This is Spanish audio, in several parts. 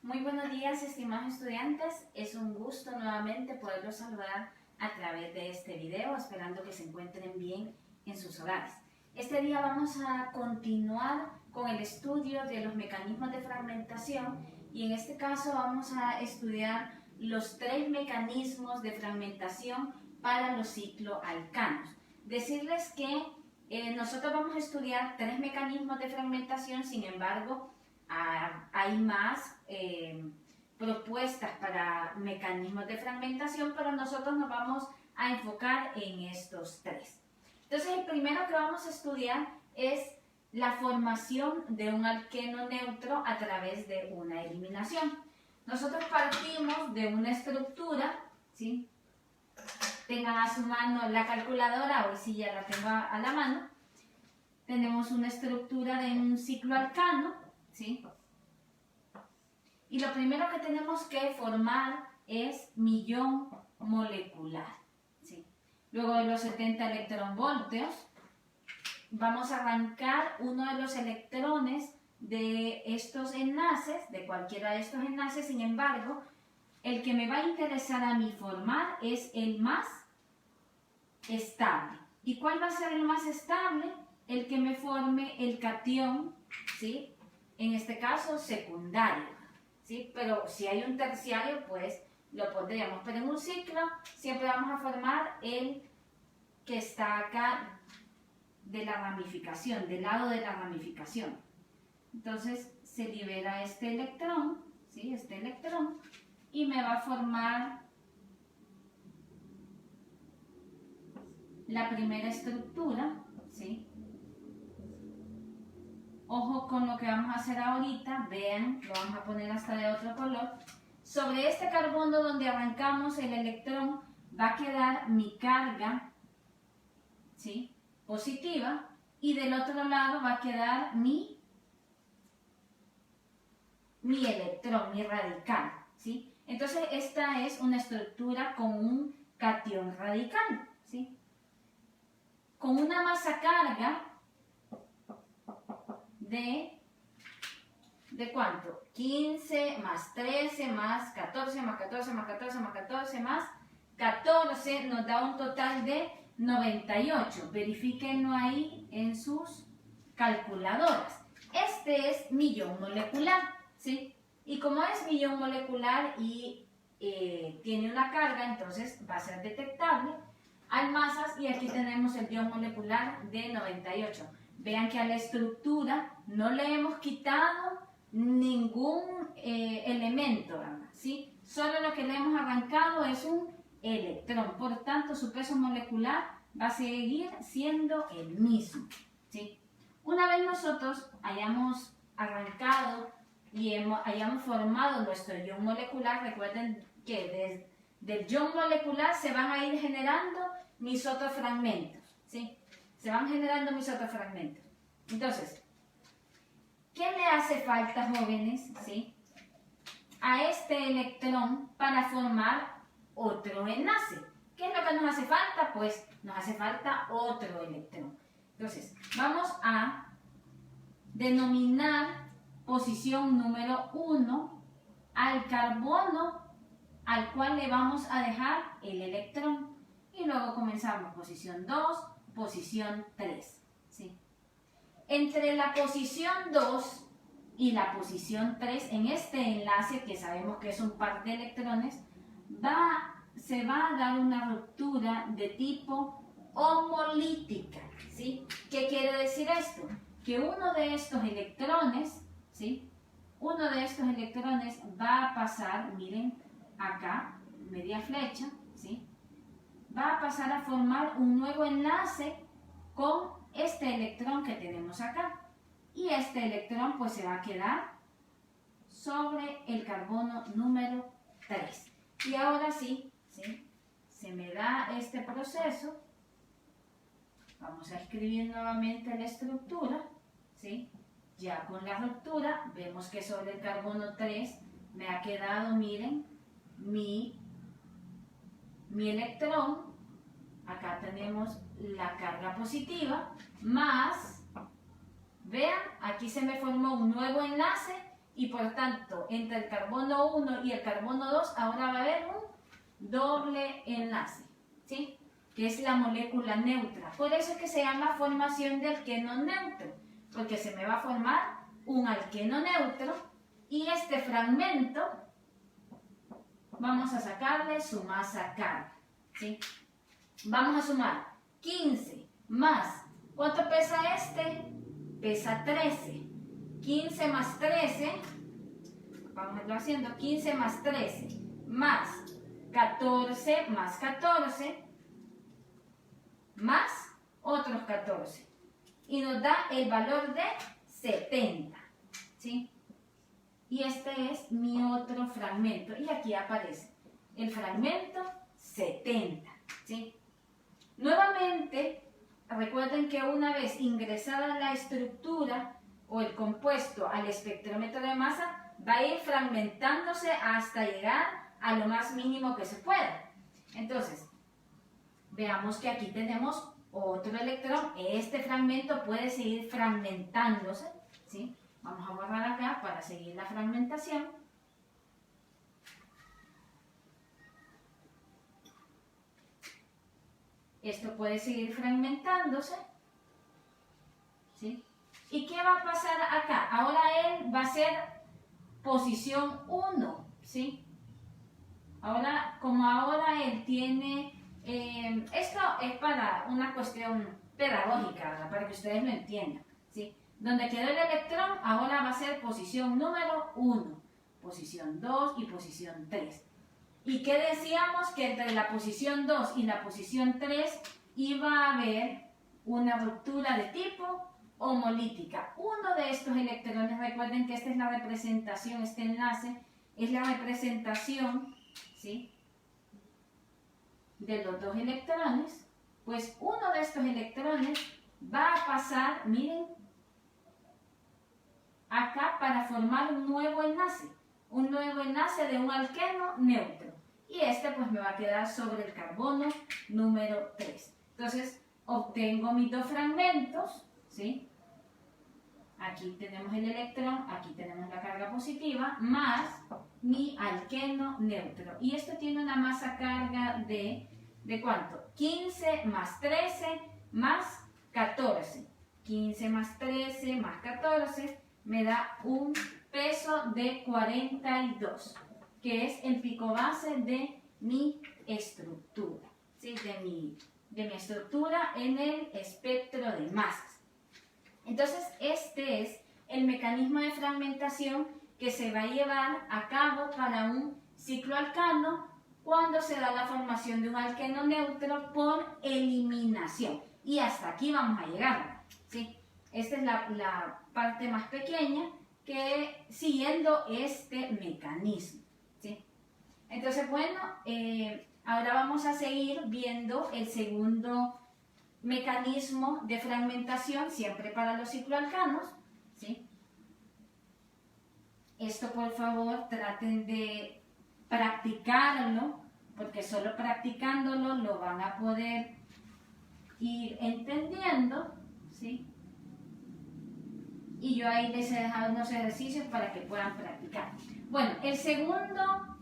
Muy buenos días, estimados estudiantes. Es un gusto nuevamente poderlos saludar a través de este video, esperando que se encuentren bien en sus hogares. Este día vamos a continuar con el estudio de los mecanismos de fragmentación y en este caso vamos a estudiar los 3 mecanismos de fragmentación para los cicloalcanos. Decirles que nosotros vamos a estudiar 3 mecanismos de fragmentación, sin embargo, hay más propuestas para mecanismos de fragmentación, pero nosotros nos vamos a enfocar en estos 3. Entonces, el primero que vamos a estudiar es la formación de un alqueno neutro a través de una eliminación. Nosotros partimos de una estructura, ¿sí? Tengan a su mano la calculadora, hoy sí ya la tengo a la mano. Tenemos una estructura de un cicloalcano, ¿sí? Y lo primero que tenemos que formar es millón molecular, ¿sí? Luego de los 70 electronvoltios, vamos a arrancar uno de los electrones de estos enlaces, de cualquiera de estos enlaces. Sin embargo, el que me va a interesar a mí formar es el más estable. ¿Y cuál va a ser el más estable? El que me forme el catión, ¿sí? En este caso secundario, ¿sí? Pero si hay un terciario, pues lo pondríamos. Pero en un ciclo siempre vamos a formar el que está acá de la ramificación, del lado de la ramificación. Entonces se libera este electrón, ¿sí? Este electrón, y me va a formar la primera estructura, ¿sí? Ojo con lo que vamos a hacer ahorita, vean, lo vamos a poner hasta de otro color. Sobre este carbono donde arrancamos el electrón va a quedar mi carga, ¿sí? Positiva, y del otro lado va a quedar mi electrón, mi radical, ¿sí? Entonces esta es una estructura con un catión radical, ¿sí? Con una masa carga ¿de cuánto? 15 más 13 más 14 más 14 más 14 más 14 más 14 nos da un total de 98. Verifíquenlo ahí en sus calculadoras. Este es millón molecular, ¿sí? Y como es millón molecular y tiene una carga, entonces va a ser detectable. Hay masas y aquí tenemos el ion molecular de 98. Vean que a la estructura no le hemos quitado ningún elemento, ¿sí? Solo lo que le hemos arrancado es un electrón. Por tanto, su peso molecular va a seguir siendo el mismo, ¿sí? Una vez nosotros hayamos arrancado y hayamos formado nuestro ion molecular, recuerden que del ion molecular se van a ir generando mis otros fragmentos, ¿sí? Se van generando mis otros fragmentos. Entonces, ¿qué le hace falta, jóvenes, ¿sí? A este electrón para formar otro enlace? ¿Qué es lo que nos hace falta? Pues nos hace falta otro electrón. Entonces, vamos a denominar posición número 1 al carbono al cual le vamos a dejar el electrón. Y luego comenzamos posición 2, posición 3, ¿sí? Entre la posición 2 y la posición 3, en este enlace que sabemos que es un par de electrones, se va a dar una ruptura de tipo homolítica, ¿sí? ¿Qué quiere decir esto? Que uno de estos electrones, ¿sí? Uno de estos electrones va a pasar, miren, acá, media flecha, ¿sí? Va a pasar a formar un nuevo enlace con este electrón que tenemos acá. Y este electrón pues se va a quedar sobre el carbono número 3. Y ahora sí, ¿sí? Se me da este proceso. Vamos a escribir nuevamente la estructura, ¿sí? Ya con la ruptura vemos que sobre el carbono 3 me ha quedado, miren, mi electrón. Acá tenemos la carga positiva, más, vean, aquí se me formó un nuevo enlace y por tanto entre el carbono 1 y el carbono 2 ahora va a haber un doble enlace, ¿sí? Que es la molécula neutra. Por eso es que se llama formación de alqueno neutro, porque se me va a formar un alqueno neutro y este fragmento vamos a sacarle su masa carga, ¿sí? Vamos a sumar 15 más, ¿cuánto pesa este? Pesa 13. 15 más 13, vamos a irlo haciendo, 15 más 13 más 14 más 14 más otros 14 y nos da el valor de 70, ¿sí? Y este es mi otro fragmento y aquí aparece el fragmento 70, ¿sí? Nuevamente, recuerden que una vez ingresada la estructura o el compuesto al espectrómetro de masa, va a ir fragmentándose hasta llegar a lo más mínimo que se pueda. Entonces, veamos que aquí tenemos otro electrón. Este fragmento puede seguir fragmentándose, ¿sí? Vamos a borrar acá para seguir la fragmentación. Esto puede seguir fragmentándose, ¿sí? ¿Y qué va a pasar acá? Ahora él va a ser posición 1, ¿sí? Ahora, como ahora él tiene... esto es para una cuestión pedagógica, ¿verdad? Para que ustedes lo entiendan, ¿sí? Donde quedó el electrón, ahora va a ser posición número 1, posición 2 y posición 3. ¿Y qué decíamos? Que entre la posición 2 y la posición 3 iba a haber una ruptura de tipo homolítica. Uno de estos electrones, recuerden que esta es la representación, este enlace es la representación, ¿sí?, de los dos electrones. Pues uno de estos electrones va a pasar, miren, acá para formar un nuevo enlace de un alqueno neutro. Y este pues me va a quedar sobre el carbono número 3. Entonces obtengo mis dos fragmentos, ¿sí? Aquí tenemos el electrón, aquí tenemos la carga positiva, más mi alqueno neutro. Y esto tiene una masa carga ¿de cuánto? 15 más 13 más 14. 15 más 13 más 14 me da un peso de 42, que es el pico base de mi estructura, ¿sí? de mi estructura en el espectro de masas. Entonces, este es el mecanismo de fragmentación que se va a llevar a cabo para un cicloalcano cuando se da la formación de un alqueno neutro por eliminación. Y hasta aquí vamos a llegar, ¿sí? Esta es la parte más pequeña que siguiendo este mecanismo, ¿sí? Entonces, bueno, ahora vamos a seguir viendo el segundo mecanismo de fragmentación, siempre para los cicloalcanos, ¿sí? Esto, por favor, traten de practicarlo, porque solo practicándolo lo van a poder ir entendiendo, ¿sí? Y yo ahí les he dejado unos ejercicios para que puedan practicar. Bueno, el segundo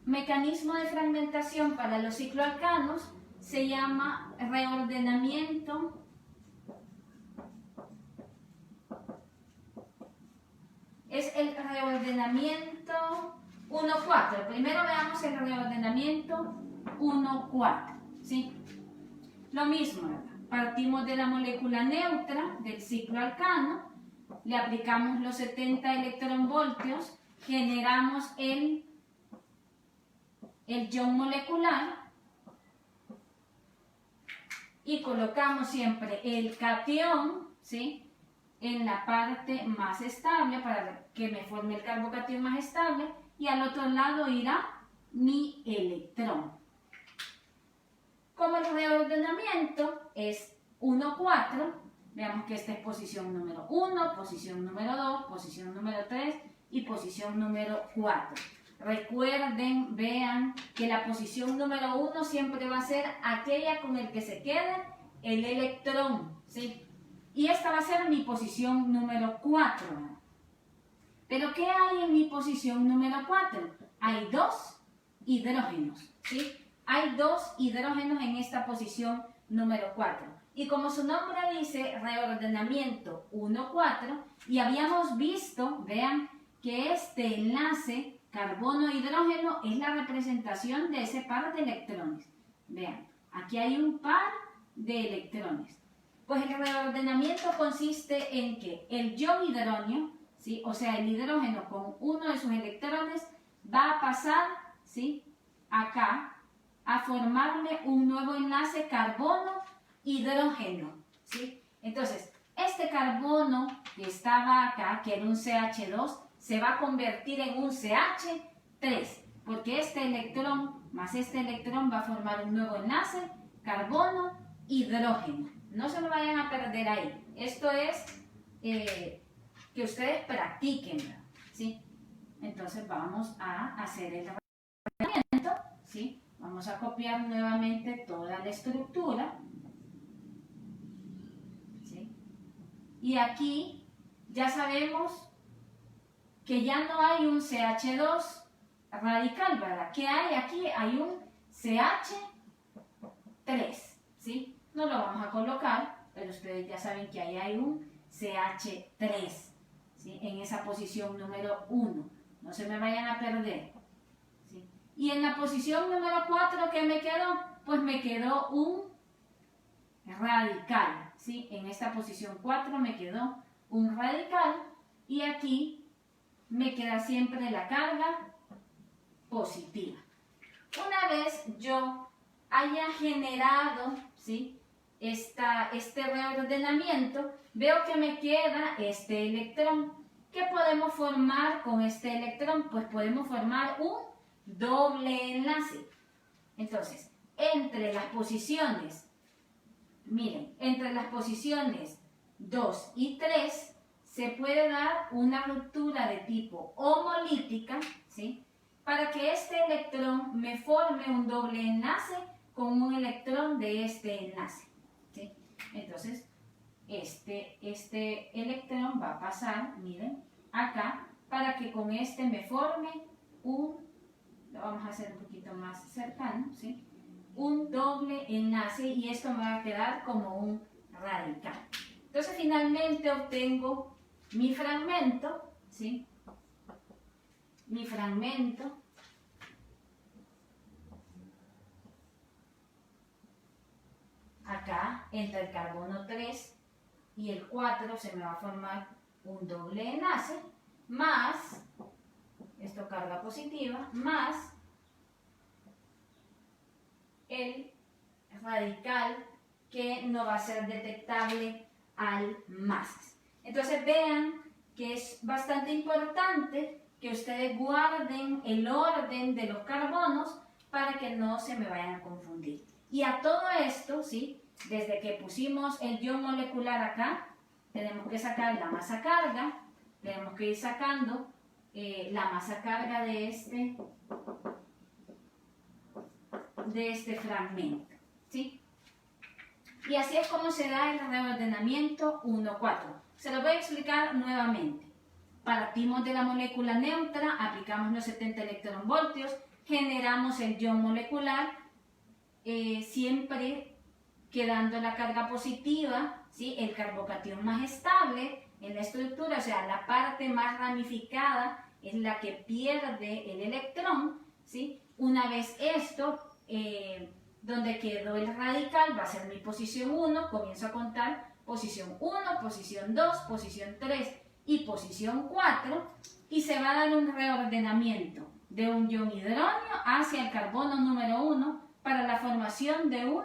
mecanismo de fragmentación para los cicloalcanos se llama reordenamiento es el reordenamiento 1,4. Primero veamos el reordenamiento 1,4, ¿sí? Lo mismo, ¿verdad? Partimos de la molécula neutra del cicloalcano, le aplicamos los 70 electronvoltios, generamos el ion molecular y colocamos siempre el catión, ¿sí?, en la parte más estable para que me forme el carbocatión más estable, y al otro lado irá mi electrón. Como el reordenamiento es 1,4, veamos que esta es posición número 1, posición número 2, posición número 3 y posición número 4. Recuerden, vean que la posición número 1 siempre va a ser aquella con el que se quede el electrón, ¿sí? Y esta va a ser mi posición número 4. Pero ¿qué hay en mi posición número 4? Hay 2 hidrógenos, ¿sí? Hay 2 hidrógenos en esta posición número 4. Y como su nombre dice, reordenamiento 1,4, y habíamos visto, vean, que este enlace carbono-hidrógeno es la representación de ese par de electrones. Vean, aquí hay un par de electrones. Pues el reordenamiento consiste en que el ion hidrógeno, ¿sí? O sea, el hidrógeno con uno de sus electrones va a pasar, ¿sí?, acá a formarme un nuevo enlace carbono-hidrógeno, ¿sí? Entonces, este carbono que estaba acá, que era un CH2, se va a convertir en un CH3, porque este electrón más este electrón va a formar un nuevo enlace carbono-hidrógeno. No se lo vayan a perder ahí. Esto es que ustedes practiquen, ¿sí? Entonces vamos a hacer el reordenamiento, ¿sí? Vamos a copiar nuevamente toda la estructura, ¿sí? Y aquí ya sabemos que ya no hay un CH2 radical, ¿verdad? ¿Qué hay aquí? Hay un CH3, ¿sí? No lo vamos a colocar, pero ustedes ya saben que ahí hay un CH3, ¿sí?, en esa posición número 1. No se me vayan a perder, ¿sí? Y en la posición número 4, ¿qué me quedó? Pues me quedó un radical, ¿sí? En esta posición 4 me quedó un radical y aquí me queda siempre la carga positiva. Una vez yo haya generado, ¿sí?, este reordenamiento, veo que me queda este electrón. ¿Qué podemos formar con este electrón? Pues podemos formar un doble enlace. Entonces, entre las posiciones, miren, entre las posiciones 2 y 3 se puede dar una ruptura de tipo homolítica, ¿sí?, para que este electrón me forme un doble enlace con un electrón de este enlace, ¿sí? Entonces, este electrón va a pasar, miren, acá, para que con este me forme un, lo vamos a hacer un poquito más cercano, ¿sí?, un doble enlace, y esto me va a quedar como un radical. Entonces, finalmente obtengo mi fragmento, ¿sí?, mi fragmento acá entre el carbono 3 y el 4 se me va a formar un doble enlace más, esto carga positiva, más el radical que no va a ser detectable al masas. Entonces vean que es bastante importante que ustedes guarden el orden de los carbonos para que no se me vayan a confundir. Y a todo esto, ¿sí?, desde que pusimos el ion molecular acá, tenemos que sacar la masa carga, tenemos que ir sacando la masa carga de este fragmento, ¿sí? Y así es como se da el reordenamiento 1,4. Se lo voy a explicar nuevamente. Partimos de la molécula neutra, aplicamos los 70 electronvoltios, generamos el ion molecular, siempre quedando la carga positiva, ¿sí?, el carbocatión más estable en la estructura, o sea, la parte más ramificada es la que pierde el electrón, ¿sí? Una vez esto, donde quedó el radical, va a ser mi posición 1, comienzo a contar posición 1, posición 2, posición 3 y posición 4, y se va a dar un reordenamiento de un ion hidrógeno hacia el carbono número 1 para la formación de un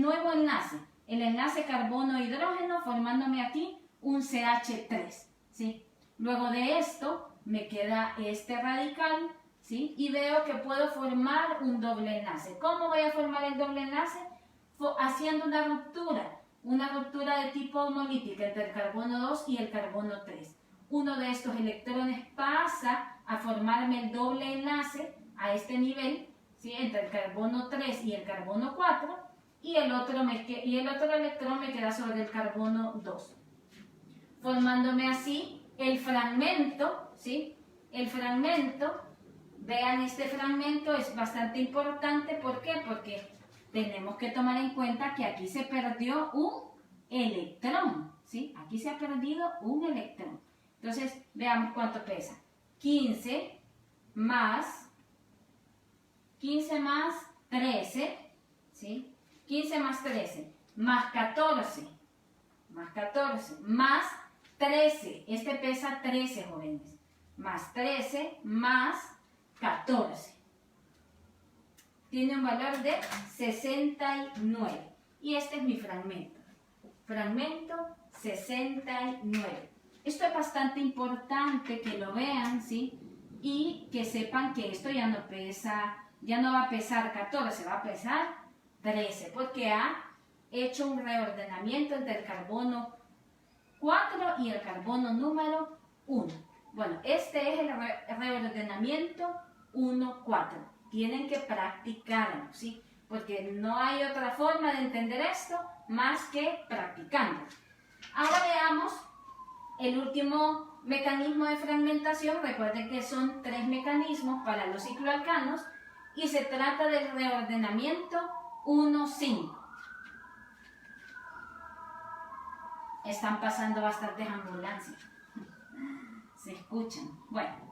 nuevo enlace, el enlace carbono-hidrógeno, formándome aquí un CH3, ¿sí? Luego de esto me queda este radical, ¿sí?, y veo que puedo formar un doble enlace. ¿Cómo voy a formar el doble enlace? Haciendo una ruptura de tipo homolítica entre el carbono 2 y el carbono 3. Uno de estos electrones pasa a formarme el doble enlace a este nivel, ¿sí?, entre el carbono 3 y el carbono 4, y el otro electrón me queda sobre el carbono 2, formándome así el fragmento, ¿sí? El fragmento, vean, este fragmento es bastante importante. ¿Por qué? Porque tenemos que tomar en cuenta que aquí se perdió un electrón, ¿sí? Aquí se ha perdido un electrón. Entonces, veamos cuánto pesa. 15 más 13, ¿sí? 15 más 13, más 14, más 13. Este pesa 13, jóvenes. Más 13, más 14. Tiene un valor de 69. Y este es mi fragmento. Fragmento 69. Esto es bastante importante que lo vean, ¿sí? Y que sepan que esto ya no pesa, ya no va a pesar 14, va a pesar 13, porque ha hecho un reordenamiento entre el carbono 4 y el carbono número 1. Bueno, este es el reordenamiento 1-4. Tienen que practicarlo, ¿sí? Porque no hay otra forma de entender esto más que practicando. Ahora veamos el último mecanismo de fragmentación. Recuerden que son 3 mecanismos para los cicloalcanos y se trata del reordenamiento 1-5. Están pasando bastantes ambulancias. Se escuchan. Bueno.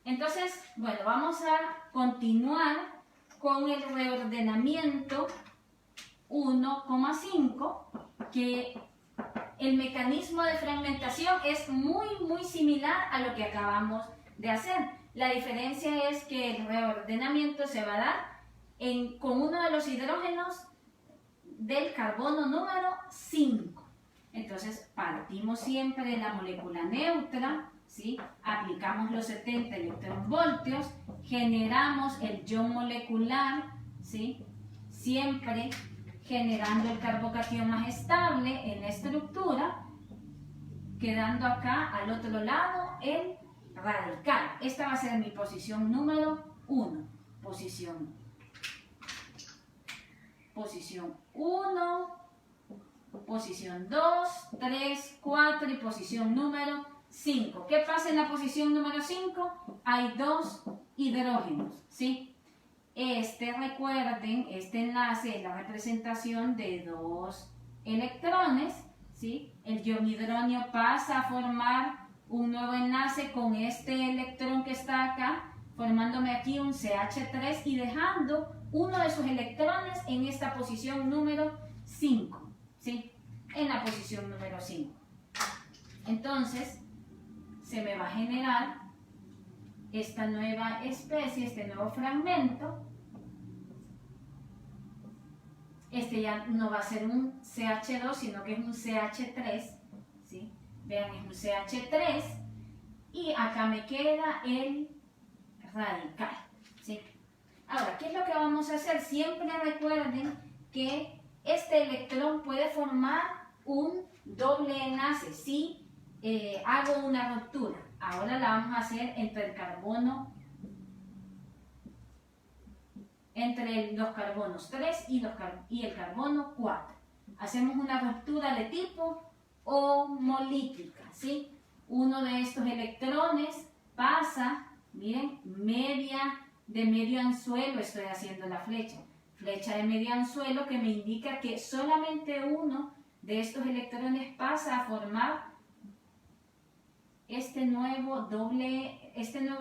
Entonces, bueno, vamos a continuar con el reordenamiento 1,5, que el mecanismo de fragmentación es muy similar a lo que acabamos de hacer. La diferencia es que el reordenamiento se va a dar con uno de los hidrógenos del carbono número 5. Entonces, partimos siempre de la molécula neutra, ¿sí? Aplicamos los 70 electronvoltios, generamos el ion molecular, ¿sí? Siempre generando el carbocatión más estable en la estructura, quedando acá al otro lado el radical. Esta va a ser mi posición número 1. Posición 1, posición 2, 3, 4 y posición número 5. ¿Qué pasa en la posición número 5? Hay 2 hidrógenos, ¿sí? Recuerden, este enlace es la representación de 2 electrones, ¿sí? El ion hidronio pasa a formar un nuevo enlace con este electrón que está acá, formándome aquí un CH3 y dejando uno de sus electrones en esta posición número 5, ¿sí? En la posición número 5. Entonces, se me va a generar esta nueva especie, este nuevo fragmento. Este ya no va a ser un CH2, sino que es un CH3, ¿sí? Vean, es un CH3 y acá me queda el radical, ¿sí? Ahora, ¿qué es lo que vamos a hacer? Siempre recuerden que este electrón puede formar un doble enlace si hago una ruptura. Ahora la vamos a hacer entre el carbono, entre los carbonos 3 y el carbono 4. Hacemos una ruptura de tipo homolítica, ¿sí? Uno de estos electrones pasa, miren, de medio anzuelo, estoy haciendo la flecha de medio anzuelo, que me indica que solamente uno de estos electrones pasa a formar este nuevo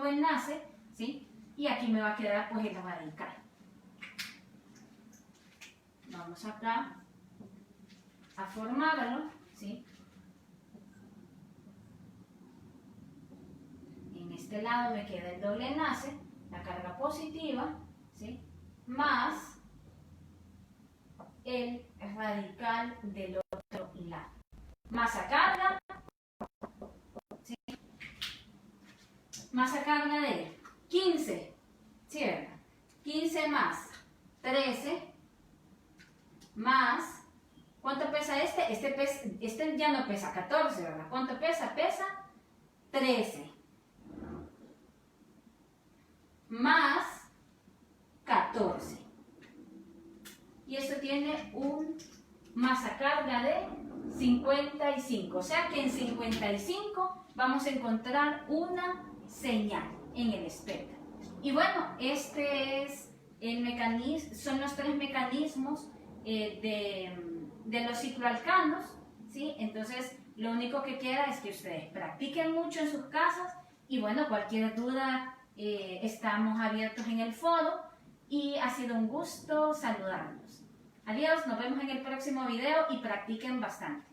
enlace, ¿sí? Y aquí me va a quedar pues el radical. Vamos acá a formarlo, ¿sí? En este lado me queda el doble enlace, la carga positiva, ¿sí? Más el radical del otro lado. Masa carga, ¿sí? Masa carga de 15, ¿sí, verdad? 15 más 13 más, ¿cuánto pesa este? Este ya no pesa 14, ¿verdad? ¿Cuánto pesa? Pesa 13. Más 14. y esto tiene un masa carga de 55. O sea que en 55 vamos a encontrar una señal en el espectro. Y bueno, este es el mecanismo, son los tres mecanismos de los cicloalcanos, ¿sí? Entonces, lo único que queda es que ustedes practiquen mucho en sus casas y bueno, cualquier duda estamos abiertos en el foro y ha sido un gusto saludarlos. Adiós, nos vemos en el próximo video y practiquen bastante.